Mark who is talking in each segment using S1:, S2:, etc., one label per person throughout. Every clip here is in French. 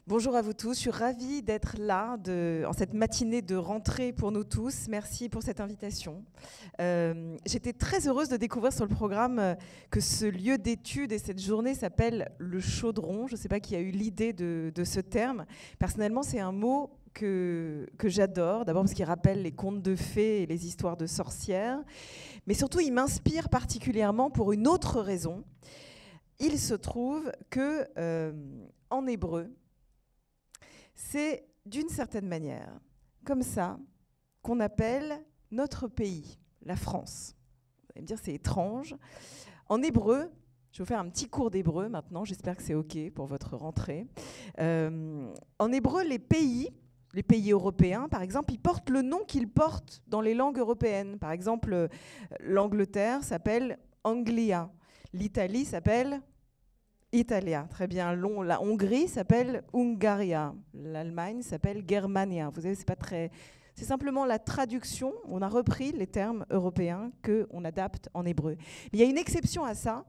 S1: Bonjour à vous tous, je suis ravie d'être là en cette matinée de rentrée pour nous tous. Merci pour cette invitation. J'étais très heureuse de découvrir sur le programme que ce lieu d'étude et cette journée s'appelle le Chaudron. Je ne sais pas qui a eu l'idée de ce terme. Personnellement, c'est un mot que j'adore, d'abord parce qu'il rappelle les contes de fées et les histoires de sorcières, mais surtout il m'inspire particulièrement pour une autre raison. Il se trouve que en hébreu, c'est d'une certaine manière comme ça qu'on appelle notre pays, la France. Vous allez me dire c'est étrange. En hébreu, je vais vous faire un petit cours d'hébreu maintenant, j'espère que c'est OK pour votre rentrée. En hébreu, les pays européens, par exemple, ils portent le nom qu'ils portent dans les langues européennes. Par exemple, l'Angleterre s'appelle Anglia, l'Italie s'appelle Italia, très bien. La Hongrie s'appelle Hungaria. L'Allemagne s'appelle Germania. Vous savez, c'est simplement la traduction. On a repris les termes européens qu'on adapte en hébreu. Mais il y a une exception à ça,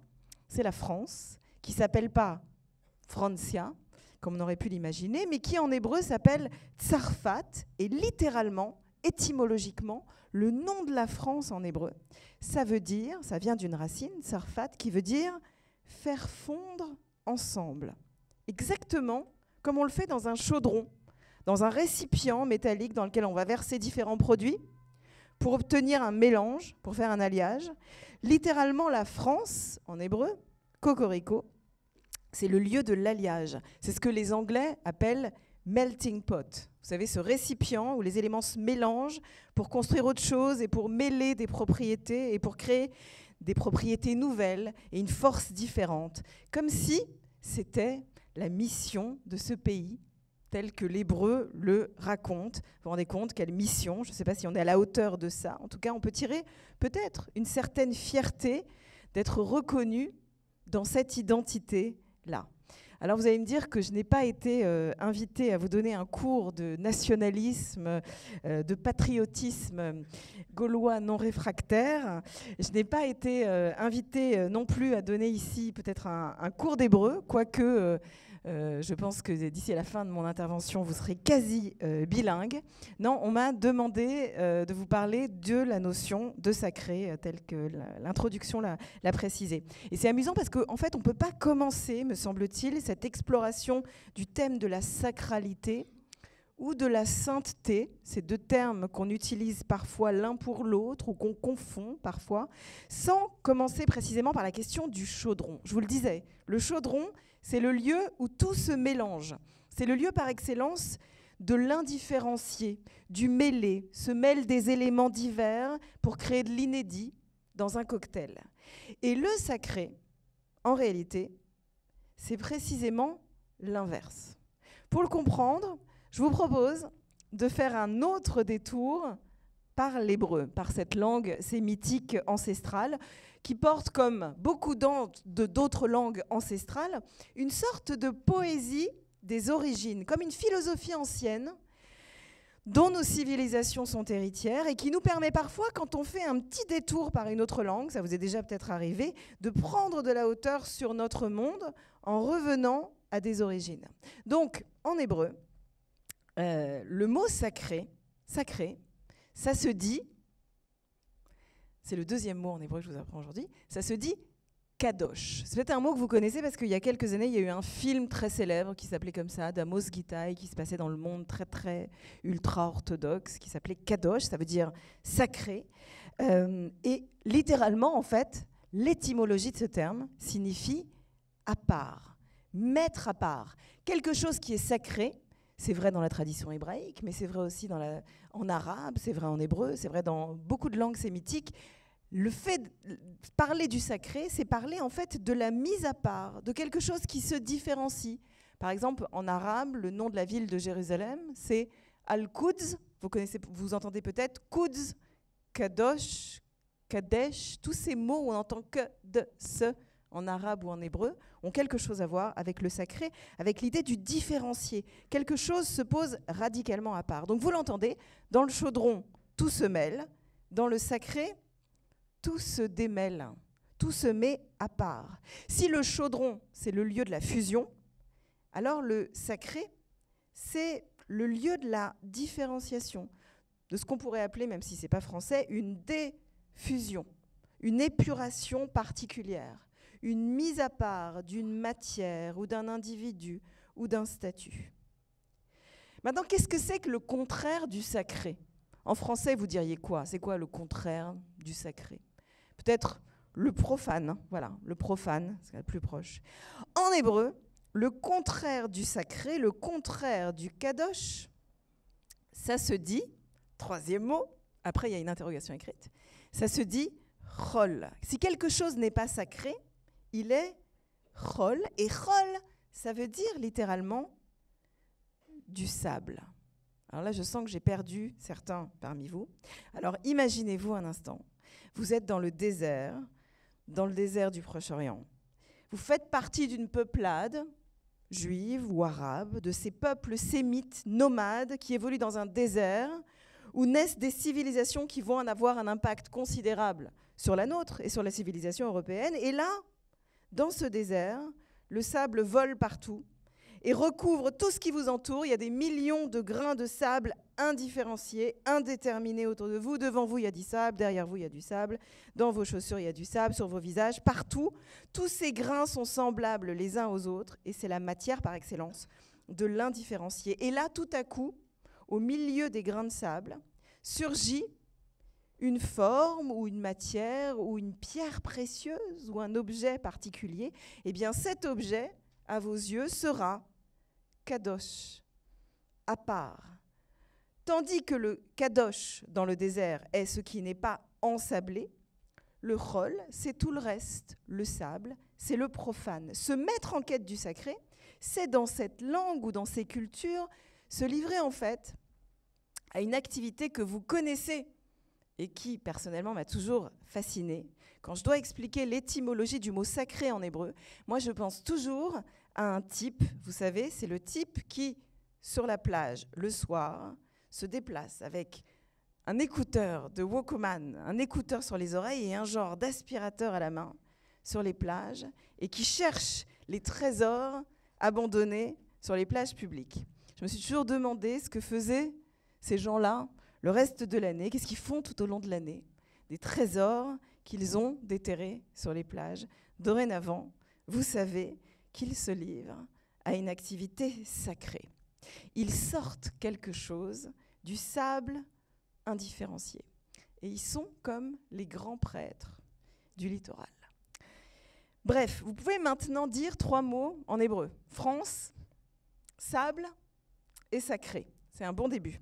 S1: c'est la France, qui ne s'appelle pas Francia, comme on aurait pu l'imaginer, mais qui en hébreu s'appelle Tsarfat, et littéralement, étymologiquement, le nom de la France en hébreu, ça vient d'une racine, Tsarfat, qui veut dire faire fondre ensemble, exactement comme on le fait dans un chaudron, dans un récipient métallique dans lequel on va verser différents produits pour obtenir un mélange, pour faire un alliage. Littéralement, la France, en hébreu, cocorico, c'est le lieu de l'alliage. C'est ce que les Anglais appellent melting pot. Vous savez, ce récipient où les éléments se mélangent pour construire autre chose et pour mêler des propriétés et pour créer des propriétés nouvelles et une force différente, comme si c'était la mission de ce pays, tel que l'hébreu le raconte. Vous vous rendez compte, quelle mission? Je ne sais pas si on est à la hauteur de ça. En tout cas, on peut tirer peut-être une certaine fierté d'être reconnu dans cette identité-là. Alors vous allez me dire que je n'ai pas été invitée à vous donner un cours de nationalisme, de patriotisme gaulois non réfractaire. Je n'ai pas été invitée non plus à donner ici peut-être un cours d'hébreu, quoique je pense que d'ici à la fin de mon intervention, vous serez quasi bilingue. Non, on m'a demandé de vous parler de la notion de sacré, telle que l'introduction l'a précisé. Et c'est amusant parce qu'en fait, on ne peut pas commencer, me semble-t-il, cette exploration du thème de la sacralité ou de la sainteté, ces deux termes qu'on utilise parfois l'un pour l'autre ou qu'on confond parfois, sans commencer précisément par la question du chaudron. Je vous le disais, le chaudron, c'est le lieu où tout se mélange. C'est le lieu par excellence de l'indifférencié, du mêlé, se mêlent des éléments divers pour créer de l'inédit dans un cocktail. Et le sacré, en réalité, c'est précisément l'inverse. Pour le comprendre, je vous propose de faire un autre détour par l'hébreu, par cette langue sémitique ancestrale, qui porte, comme beaucoup d'autres langues ancestrales, une sorte de poésie des origines, comme une philosophie ancienne dont nos civilisations sont héritières et qui nous permet parfois, quand on fait un petit détour par une autre langue, ça vous est déjà peut-être arrivé, de prendre de la hauteur sur notre monde en revenant à des origines. Donc, en hébreu, le mot sacré, ça se dit, c'est le deuxième mot en hébreu que je vous apprends aujourd'hui, ça se dit kadosh. C'est peut-être un mot que vous connaissez parce qu'il y a quelques années, il y a eu un film très célèbre qui s'appelait comme ça, d'Amos Gitaï, qui se passait dans le monde très très ultra-orthodoxe, qui s'appelait kadosh, ça veut dire sacré. Et littéralement, en fait, l'étymologie de ce terme signifie à part, mettre à part. Quelque chose qui est sacré, c'est vrai dans la tradition hébraïque, mais c'est vrai aussi en arabe, c'est vrai en hébreu, c'est vrai dans beaucoup de langues sémitiques. Le fait de parler du sacré, c'est parler en fait de la mise à part, de quelque chose qui se différencie. Par exemple, en arabe, le nom de la ville de Jérusalem, c'est Al-Quds. Vous entendez peut-être Quds, Kadosh, Kadesh. Tous ces mots où on entend que de ce en arabe ou en hébreu ont quelque chose à voir avec le sacré, avec l'idée du différencier. Quelque chose se pose radicalement à part. Donc vous l'entendez, dans le chaudron, tout se mêle. Dans le sacré, tout se démêle, tout se met à part. Si le chaudron, c'est le lieu de la fusion, alors le sacré, c'est le lieu de la différenciation, de ce qu'on pourrait appeler, même si ce n'est pas français, une diffusion, une épuration particulière, une mise à part d'une matière ou d'un individu ou d'un statut. Maintenant, qu'est-ce que c'est que le contraire du sacré? En français, vous diriez quoi? C'est quoi le contraire du sacré? Peut-être le profane, voilà, le profane, c'est le plus proche. En hébreu, le contraire du sacré, le contraire du kadosh, ça se dit, troisième mot, après il y a une interrogation écrite, ça se dit chol. Si quelque chose n'est pas sacré, il est chol, et chol, ça veut dire littéralement du sable. Alors là, je sens que j'ai perdu certains parmi vous. Alors imaginez-vous un instant, vous êtes dans le désert du Proche-Orient. Vous faites partie d'une peuplade juive ou arabe, de ces peuples sémites nomades qui évoluent dans un désert où naissent des civilisations qui vont en avoir un impact considérable sur la nôtre et sur la civilisation européenne. Et là, dans ce désert, le sable vole partout et recouvre tout ce qui vous entoure. Il y a des millions de grains de sable indifférenciés, indéterminés autour de vous. Devant vous, il y a du sable. Derrière vous, il y a du sable. Dans vos chaussures, il y a du sable. Sur vos visages, partout. Tous ces grains sont semblables les uns aux autres. Et c'est la matière par excellence de l'indifférencié. Et là, tout à coup, au milieu des grains de sable, surgit une forme ou une matière ou une pierre précieuse ou un objet particulier. Eh bien, cet objet, à vos yeux, sera kadosh, à part. Tandis que le kadosh dans le désert est ce qui n'est pas ensablé, le chol, c'est tout le reste, le sable, c'est le profane. Se mettre en quête du sacré, c'est dans cette langue ou dans ces cultures se livrer en fait à une activité que vous connaissez et qui, personnellement, m'a toujours fascinée. Quand je dois expliquer l'étymologie du mot sacré en hébreu, moi je pense toujours à un type, vous savez, c'est le type qui, sur la plage, le soir, se déplace avec un écouteur de Walkman, un écouteur sur les oreilles et un genre d'aspirateur à la main sur les plages et qui cherche les trésors abandonnés sur les plages publiques. Je me suis toujours demandé ce que faisaient ces gens-là le reste de l'année, qu'est-ce qu'ils font tout au long de l'année, des trésors qu'ils ont déterrés sur les plages. Dorénavant, vous savez qu'ils se livrent à une activité sacrée. Ils sortent quelque chose du sable indifférencié. Et ils sont comme les grands prêtres du littoral. Bref, vous pouvez maintenant dire 3 mots en hébreu. France, sable et sacré. C'est un bon début.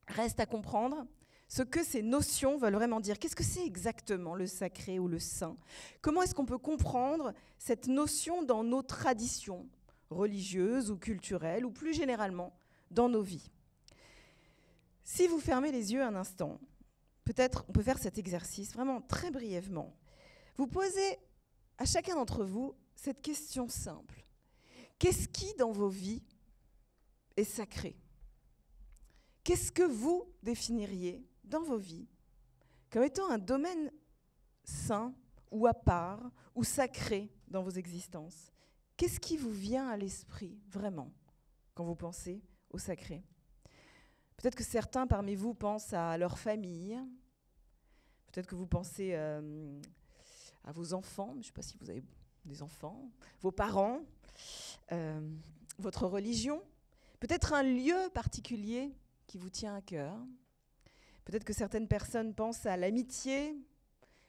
S1: Reste à comprendre ce que ces notions veulent vraiment dire. Qu'est-ce que c'est exactement le sacré ou le saint? Comment est-ce qu'on peut comprendre cette notion dans nos traditions religieuses ou culturelles ou plus généralement dans nos vies? Si vous fermez les yeux un instant, peut-être on peut faire cet exercice vraiment très brièvement. Vous posez à chacun d'entre vous cette question simple. Qu'est-ce qui dans vos vies est sacré? Qu'est-ce que vous définiriez dans vos vies comme étant un domaine saint ou à part ou sacré dans vos existences? Qu'est-ce qui vous vient à l'esprit vraiment quand vous pensez au sacré? Peut-être que certains parmi vous pensent à leur famille, peut-être que vous pensez à vos enfants, je ne sais pas si vous avez des enfants, vos parents, votre religion, peut-être un lieu particulier qui vous tient à cœur. Peut-être que certaines personnes pensent à l'amitié,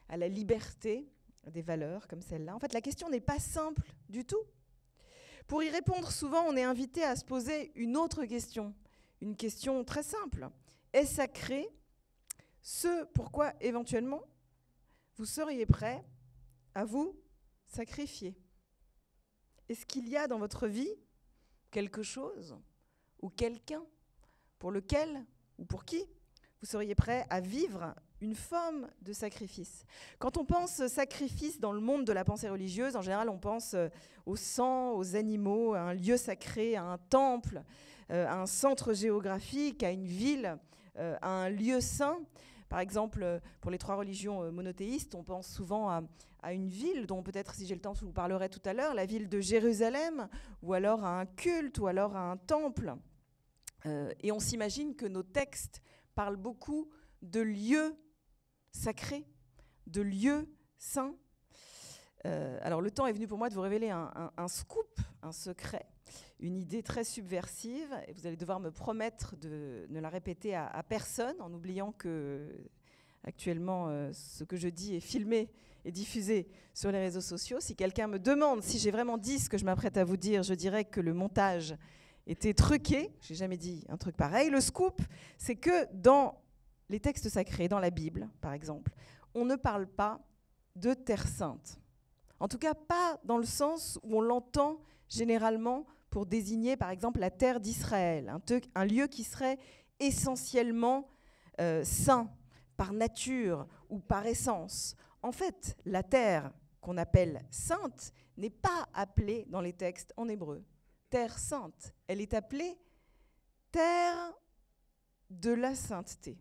S1: à la liberté, à des valeurs comme celle-là. En fait, la question n'est pas simple du tout. Pour y répondre, souvent, on est invité à se poser une autre question, une question très simple. Est sacré ce pourquoi, éventuellement, vous seriez prêt à vous sacrifier? Est-ce qu'il y a dans votre vie quelque chose ou quelqu'un pour lequel ou pour qui vous seriez prêt à vivre une forme de sacrifice? Quand on pense sacrifice dans le monde de la pensée religieuse, en général, on pense au sang, aux animaux, à un lieu sacré, à un temple, à un centre géographique, à une ville, à un lieu saint. Par exemple, pour les 3 religions monothéistes, on pense souvent à une ville dont peut-être, si j'ai le temps, je vous parlerai tout à l'heure, la ville de Jérusalem, ou alors à un culte, ou alors à un temple. Et on s'imagine que nos textes parlent beaucoup de lieux sacrés, de lieux saints. Alors le temps est venu pour moi de vous révéler un scoop, un secret, une idée très subversive, et vous allez devoir me promettre de ne la répéter à personne, en oubliant que actuellement ce que je dis est filmé et diffusé sur les réseaux sociaux. Si quelqu'un me demande si j'ai vraiment dit ce que je m'apprête à vous dire, je dirais que le montage était truqué. J'ai jamais dit un truc pareil. Le scoop, c'est que dans les textes sacrés, dans la Bible par exemple, on ne parle pas de terre sainte. En tout cas, pas dans le sens où on l'entend généralement pour désigner par exemple la terre d'Israël, un lieu qui serait essentiellement saint par nature ou par essence. En fait, la terre qu'on appelle sainte n'est pas appelée dans les textes en hébreu terre sainte. Elle est appelée terre de la sainteté.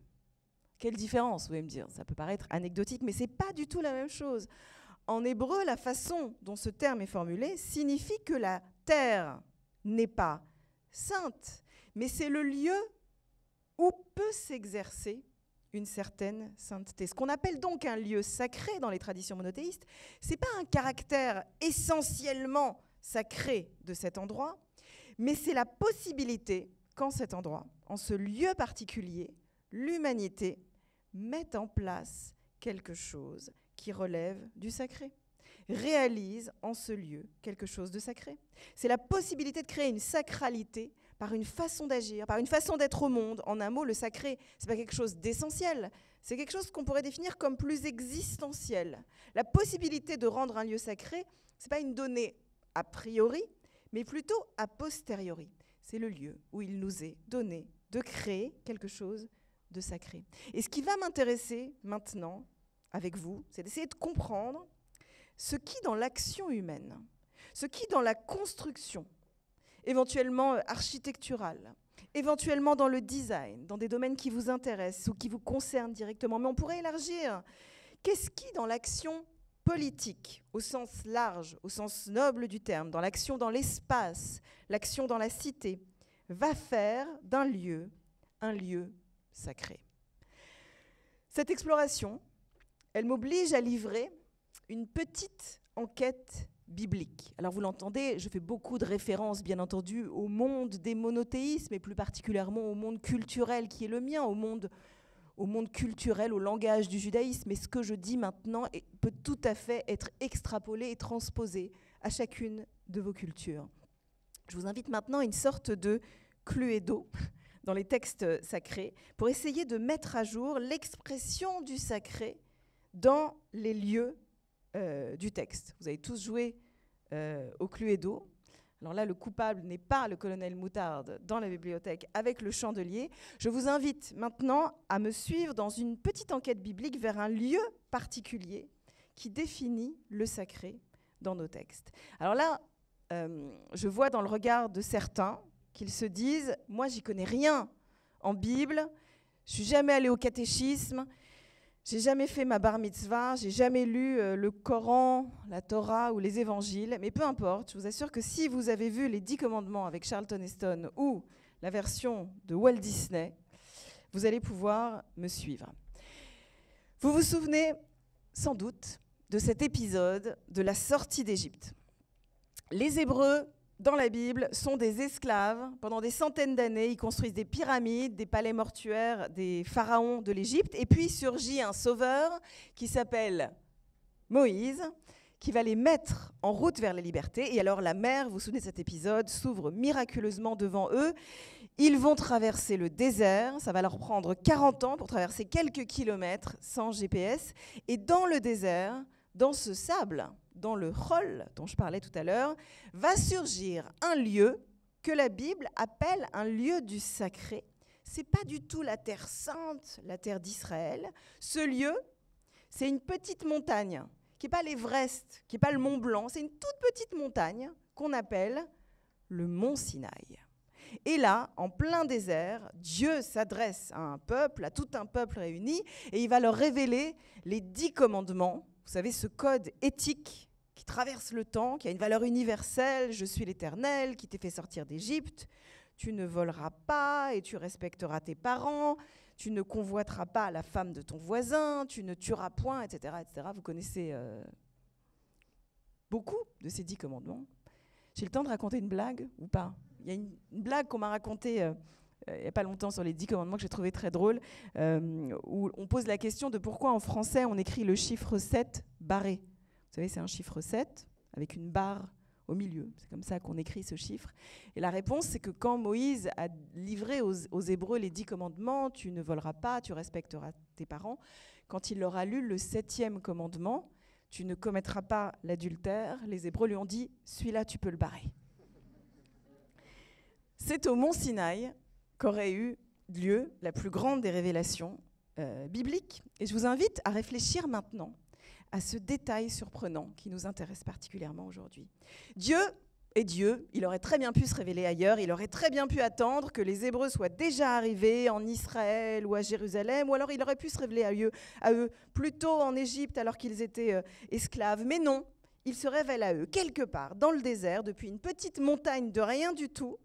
S1: Quelle différence, vous allez me dire. Ça peut paraître anecdotique, mais ce n'est pas du tout la même chose. En hébreu, la façon dont ce terme est formulé signifie que la terre n'est pas sainte, mais c'est le lieu où peut s'exercer une certaine sainteté. Ce qu'on appelle donc un lieu sacré dans les traditions monothéistes, ce n'est pas un caractère essentiellement sacré de cet endroit, mais c'est la possibilité qu'en cet endroit, en ce lieu particulier, l'humanité mette en place quelque chose qui relève du sacré, réalise en ce lieu quelque chose de sacré. C'est la possibilité de créer une sacralité par une façon d'agir, par une façon d'être au monde. En un mot, le sacré, ce n'est pas quelque chose d'essentiel, c'est quelque chose qu'on pourrait définir comme plus existentiel. La possibilité de rendre un lieu sacré, ce n'est pas une donnée a priori, mais plutôt a posteriori. C'est le lieu où il nous est donné de créer quelque chose de sacré. Et ce qui va m'intéresser maintenant, avec vous, c'est d'essayer de comprendre ce qui, dans l'action humaine, ce qui, dans la construction, éventuellement architecturale, éventuellement dans le design, dans des domaines qui vous intéressent ou qui vous concernent directement, mais on pourrait élargir, qu'est-ce qui, dans l'action politique, au sens large, au sens noble du terme, dans l'action dans l'espace, l'action dans la cité, va faire d'un lieu un lieu sacré. Cette exploration, elle m'oblige à livrer une petite enquête biblique. Alors vous l'entendez, je fais beaucoup de références, bien entendu, au monde des monothéismes, et plus particulièrement au monde culturel qui est le mien, au monde culturel, au langage du judaïsme. Et ce que je dis maintenant peut tout à fait être extrapolé et transposé à chacune de vos cultures. Je vous invite maintenant à une sorte de cluedo dans les textes sacrés pour essayer de mettre à jour l'expression du sacré dans les lieux du texte. Vous avez tous joué au cluedo. Alors là, le coupable n'est pas le colonel Moutarde dans la bibliothèque avec le chandelier. Je vous invite maintenant à me suivre dans une petite enquête biblique vers un lieu particulier qui définit le sacré dans nos textes. Alors là, je vois dans le regard de certains qu'ils se disent « Moi, j'y connais rien en Bible, je suis jamais allé au catéchisme, j'ai jamais fait ma bar mitzvah, j'ai jamais lu le Coran, la Torah ou les évangiles, mais peu importe, je vous assure que si vous avez vu les 10 commandements avec Charlton Heston ou la version de Walt Disney, vous allez pouvoir me suivre. Vous vous souvenez sans doute de cet épisode de la sortie d'Égypte. Les Hébreux, dans la Bible, sont des esclaves. Pendant des centaines d'années, ils construisent des pyramides, des palais mortuaires des pharaons de l'Égypte. Et puis surgit un sauveur qui s'appelle Moïse, qui va les mettre en route vers la liberté. Et alors la mer, vous vous souvenez de cet épisode, s'ouvre miraculeusement devant eux. Ils vont traverser le désert. Ça va leur prendre 40 ans pour traverser quelques kilomètres sans GPS. Et dans le désert, dans ce sable, dans le Chol dont je parlais tout à l'heure, va surgir un lieu que la Bible appelle un lieu du sacré. Ce n'est pas du tout la terre sainte, la terre d'Israël. Ce lieu, c'est une petite montagne, qui n'est pas l'Everest, qui n'est pas le Mont Blanc, c'est une toute petite montagne qu'on appelle le Mont Sinaï. Et là, en plein désert, Dieu s'adresse à un peuple, à tout un peuple réuni, et il va leur révéler les 10 commandements. Vous savez, ce code éthique qui traverse le temps, qui a une valeur universelle, je suis l'Éternel, qui t'ai fait sortir d'Égypte. tu ne voleras pas et tu respecteras tes parents, tu ne convoiteras pas la femme de ton voisin, tu ne tueras point, etc. etc. Vous connaissez beaucoup de ces 10 commandements. J'ai le temps de raconter une blague ou pas? Il y a une blague qu'on m'a racontée il n'y a pas longtemps sur les 10 commandements que j'ai trouvé très drôle, où on pose la question de pourquoi en français on écrit le chiffre 7 barré. Vous savez, c'est un chiffre 7 avec une barre au milieu. C'est comme ça qu'on écrit ce chiffre. Et la réponse, c'est que quand Moïse a livré aux Hébreux les 10 commandements, tu ne voleras pas, tu respecteras tes parents, quand il leur a lu le 7e commandement, tu ne commettras pas l'adultère, les Hébreux lui ont dit, celui-là, tu peux le barrer. C'est au mont Sinaï qu'aurait eu lieu la plus grande des révélations bibliques. Et je vous invite à réfléchir maintenant à ce détail surprenant qui nous intéresse particulièrement aujourd'hui. Dieu est Dieu, il aurait très bien pu se révéler ailleurs, il aurait très bien pu attendre que les Hébreux soient déjà arrivés en Israël ou à Jérusalem, ou alors il aurait pu se révéler à eux plutôt en Égypte alors qu'ils étaient esclaves. Mais non, il se révèle à eux quelque part dans le désert, depuis une petite montagne de rien du tout.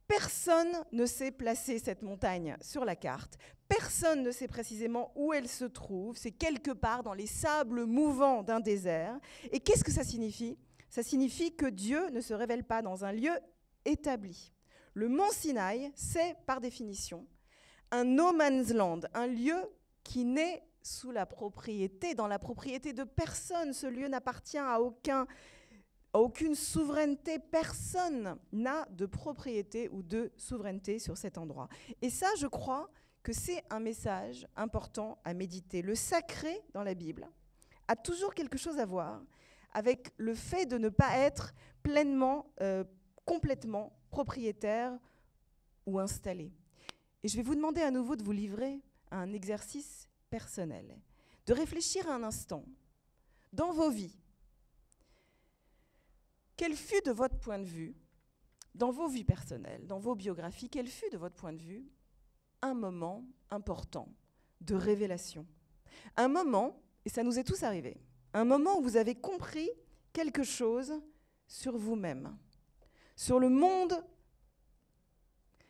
S1: Personne ne sait placer cette montagne sur la carte. Personne ne sait précisément où elle se trouve. C'est quelque part dans les sables mouvants d'un désert. Et qu'est-ce que ça signifie ? Ça signifie que Dieu ne se révèle pas dans un lieu établi. Le mont Sinaï, c'est par définition un no man's land, un lieu qui n'est dans la propriété de personne. Ce lieu n'appartient à aucune souveraineté, personne n'a de propriété ou de souveraineté sur cet endroit. Et ça, je crois que c'est un message important à méditer. Le sacré dans la Bible a toujours quelque chose à voir avec le fait de ne pas être pleinement, complètement propriétaire ou installé. Et je vais vous demander à nouveau de vous livrer à un exercice personnel, de réfléchir un instant dans vos vies. Quel fut de votre point de vue, dans vos vies personnelles, dans vos biographies, quel fut de votre point de vue un moment important de révélation? Un moment, et ça nous est tous arrivé, un moment où vous avez compris quelque chose sur vous-même, sur le monde,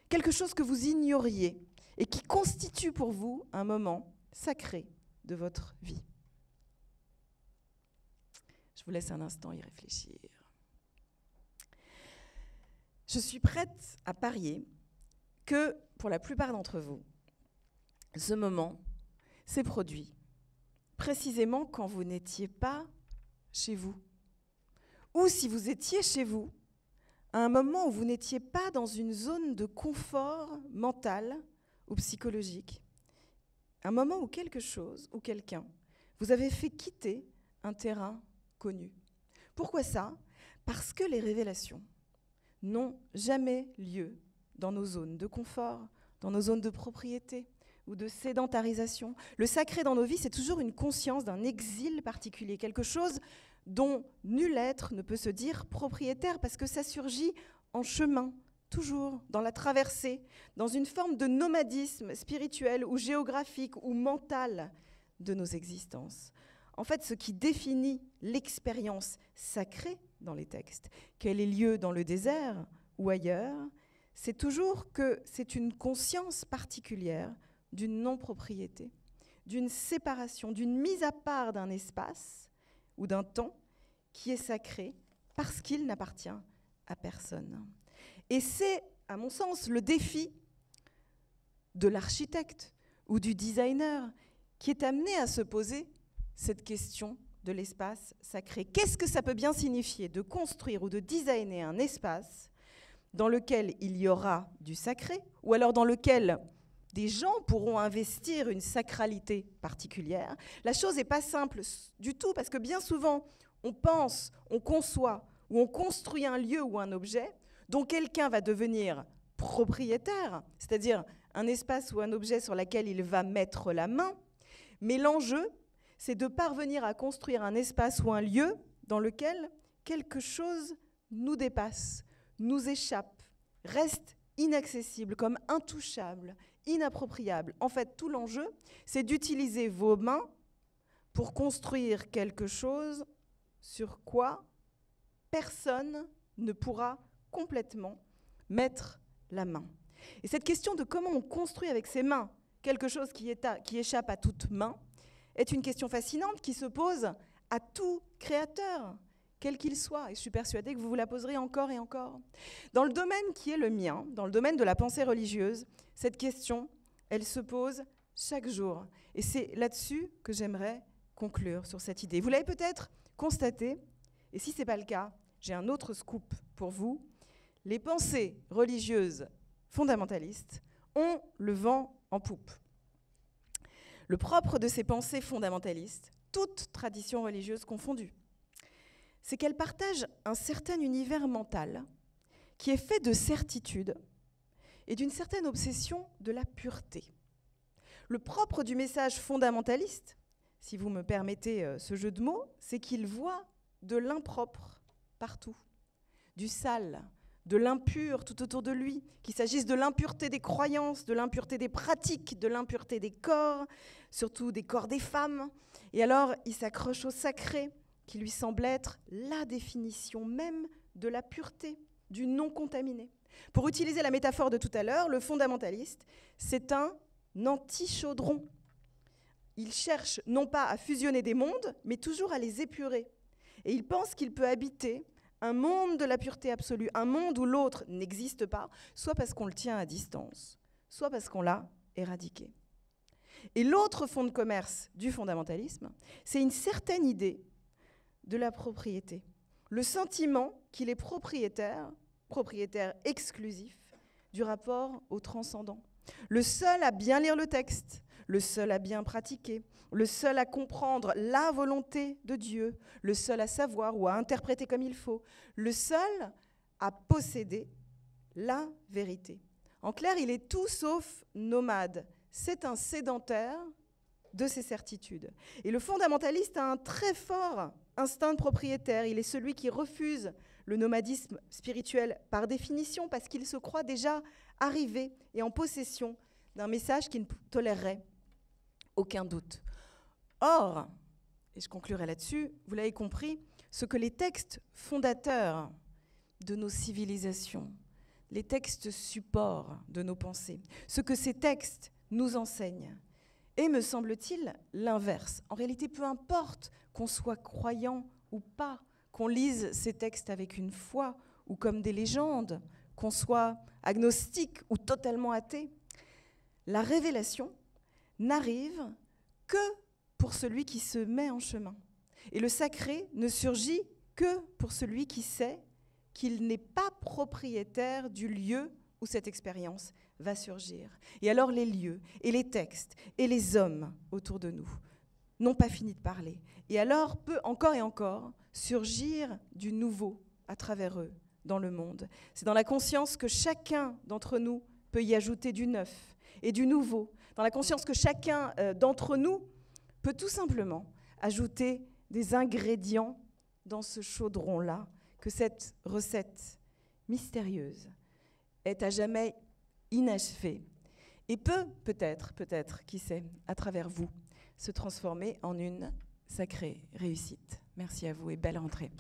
S1: quelque chose que vous ignoriez et qui constitue pour vous un moment sacré de votre vie. Je vous laisse un instant y réfléchir. Je suis prête à parier que, pour la plupart d'entre vous, ce moment s'est produit précisément quand vous n'étiez pas chez vous. Ou si vous étiez chez vous, à un moment où vous n'étiez pas dans une zone de confort mental ou psychologique. Un moment où quelque chose ou quelqu'un vous avait fait quitter un terrain connu. Pourquoi ça ? Parce que les révélations n'ont jamais lieu dans nos zones de confort, dans nos zones de propriété ou de sédentarisation. Le sacré dans nos vies, c'est toujours une conscience d'un exil particulier, quelque chose dont nul être ne peut se dire propriétaire parce que ça surgit en chemin, toujours dans la traversée, dans une forme de nomadisme spirituel ou géographique ou mental de nos existences. En fait, ce qui définit l'expérience sacrée dans les textes, qu'elle ait lieu dans le désert ou ailleurs, c'est toujours que c'est une conscience particulière d'une non-propriété, d'une séparation, d'une mise à part d'un espace ou d'un temps qui est sacré parce qu'il n'appartient à personne. Et c'est, à mon sens, le défi de l'architecte ou du designer qui est amené à se poser cette question de l'espace sacré. Qu'est-ce que ça peut bien signifier de construire ou de designer un espace dans lequel il y aura du sacré, ou alors dans lequel des gens pourront investir une sacralité particulière? La chose n'est pas simple du tout, parce que bien souvent, on pense, on conçoit ou on construit un lieu ou un objet dont quelqu'un va devenir propriétaire, c'est-à-dire un espace ou un objet sur lequel il va mettre la main. Mais l'enjeu, c'est de parvenir à construire un espace ou un lieu dans lequel quelque chose nous dépasse, nous échappe, reste inaccessible, comme intouchable, inappropriable. En fait, tout l'enjeu, c'est d'utiliser vos mains pour construire quelque chose sur quoi personne ne pourra complètement mettre la main. Et cette question de comment on construit avec ses mains quelque chose qui échappe à toute main est une question fascinante qui se pose à tout créateur, quel qu'il soit. Et je suis persuadée que vous vous la poserez encore et encore. Dans le domaine qui est le mien, dans le domaine de la pensée religieuse, cette question, elle se pose chaque jour. Et c'est là-dessus que j'aimerais conclure sur cette idée. Vous l'avez peut-être constaté, et si ce n'est pas le cas, j'ai un autre scoop pour vous. Les pensées religieuses fondamentalistes ont le vent en poupe. Le propre de ces pensées fondamentalistes, toutes traditions religieuses confondues, c'est qu'elles partagent un certain univers mental qui est fait de certitude et d'une certaine obsession de la pureté. Le propre du message fondamentaliste, si vous me permettez ce jeu de mots, c'est qu'il voit de l'impropre partout, du sale, de l'impur tout autour de lui, qu'il s'agisse de l'impureté des croyances, de l'impureté des pratiques, de l'impureté des corps, surtout des corps des femmes. Et alors, il s'accroche au sacré, qui lui semble être la définition même de la pureté, du non contaminé. Pour utiliser la métaphore de tout à l'heure, le fondamentaliste, c'est un anti-chaudron. Il cherche non pas à fusionner des mondes, mais toujours à les épurer. Et il pense qu'il peut habiter un monde de la pureté absolue, un monde où l'autre n'existe pas, soit parce qu'on le tient à distance, soit parce qu'on l'a éradiqué. Et l'autre fond de commerce du fondamentalisme, c'est une certaine idée de la propriété. Le sentiment qu'il est propriétaire exclusif du rapport au transcendant. Le seul à bien lire le texte, le seul à bien pratiquer, le seul à comprendre la volonté de Dieu, le seul à savoir ou à interpréter comme il faut, le seul à posséder la vérité. En clair, il est tout sauf nomade. C'est un sédentaire de ses certitudes. Et le fondamentaliste a un très fort instinct de propriétaire. Il est celui qui refuse le nomadisme spirituel par définition parce qu'il se croit déjà arrivé et en possession d'un message qui ne tolérerait aucun doute. Or, et je conclurai là-dessus, vous l'avez compris, ce que les textes fondateurs de nos civilisations, les textes supports de nos pensées, ce que ces textes nous enseignent, est, me semble-t-il, l'inverse. En réalité, peu importe qu'on soit croyant ou pas, qu'on lise ces textes avec une foi ou comme des légendes, qu'on soit agnostique ou totalement athée, la révélation n'arrive que pour celui qui se met en chemin. Et le sacré ne surgit que pour celui qui sait qu'il n'est pas propriétaire du lieu où cette expérience va surgir. Et alors les lieux et les textes et les hommes autour de nous n'ont pas fini de parler. Et alors peut encore et encore surgir du nouveau à travers eux dans le monde. C'est dans la conscience que chacun d'entre nous peut y ajouter du neuf et du nouveau, dans la conscience que chacun d'entre nous peut tout simplement ajouter des ingrédients dans ce chaudron-là, que cette recette mystérieuse est à jamais inachevée et peut-être, qui sait, à travers vous, se transformer en une sacrée réussite. Merci à vous et belle rentrée.